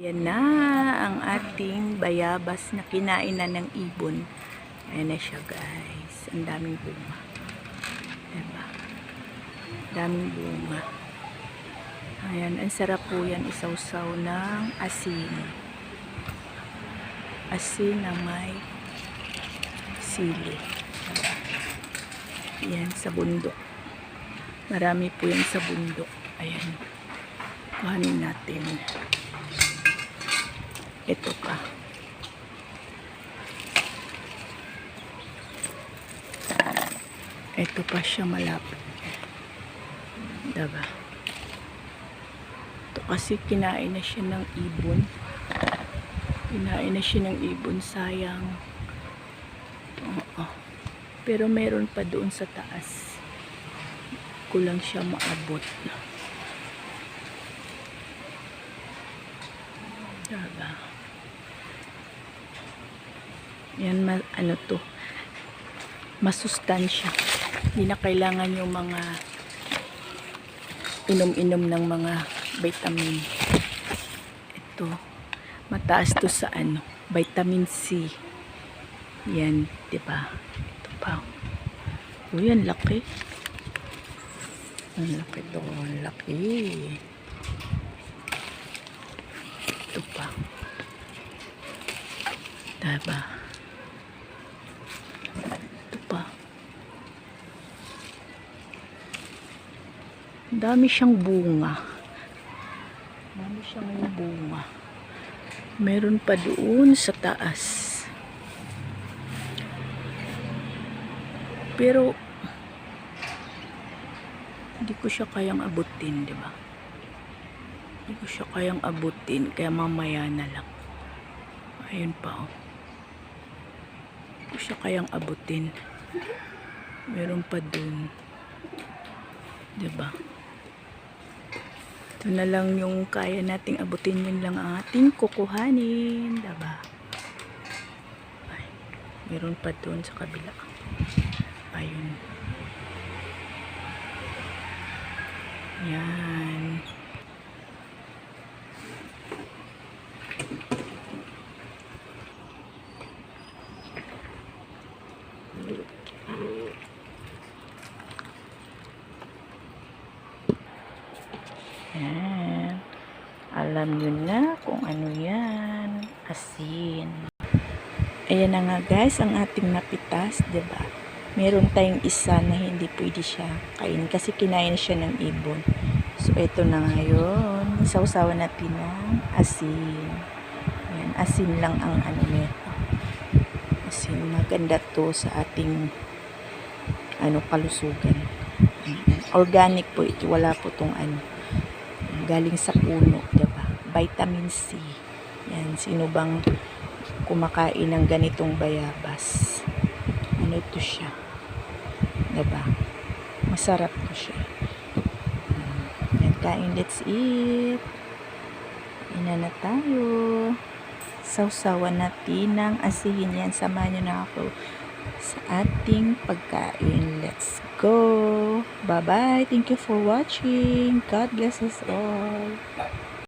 Yan na ang ating bayabas na kinain na ng ibon. Ayan na siya, guys. Ang daming bunga. Diba? Daming bunga. Ayan, ang sarap po yan isawsaw ng asin. Asin na may sili. Diba? Yan, sa bundok. Marami po yan sa bundok. Ayan. Kuhanin natin. Ito pa. Ito pa siya malapit. Diba? Ito kasi kinain na siya ng ibon. Kinain na siya ng ibon. Sayang. Oo. Pero meron pa doon sa taas. Kulang siya maabot. Diba? Yan, ano to, masustansya. Hindi na kailangan yung mga inom-inom ng mga vitamin. Ito, mataas to sa ano, vitamin C. Yan, diba? Ito pa. Uy, ang laki. Ang laki to, ang laki. Ito pa. Diba? Dami siyang bunga. Dami siyang bunga. Meron pa doon sa taas. Pero hindi ko siya kayang abutin, di ba? Hindi ko siya kayang abutin, kaya mamaya na lang. Ayun pa, oh. Hindi ko siya kayang abutin. Meron pa doon. Di ba? Ito na lang yung kaya nating abutin, yun lang ang ating kukuhanin. Diba? Ay, meron pa doon sa kabila. Ayun. Yan. Yan. Alam nyo na kung ano yan. Asin. Ayan na nga guys, ang ating napitas, diba? Meron tayong isa na hindi pwede siya kain kasi kinain siya ng ibon. So, ito na ngayon. Sausawan natin ng asin. Ayan, asin lang ang ano nito. Asin, maganda to sa ating ano, kalusugan. Organic po ito. Wala po tong ano. Galing sa puno, diba? Vitamin C. Yan, sino bang kumakain ng ganitong bayabas? Ano ito siya? Diba? Masarap to siya. Yan, kain, let's eat. Ina na tayo. Sausawan natin ng asin. Yan, samahan nyo na ako sa ating pagkain. Let's go! Bye-bye! Thank you for watching. God bless us all.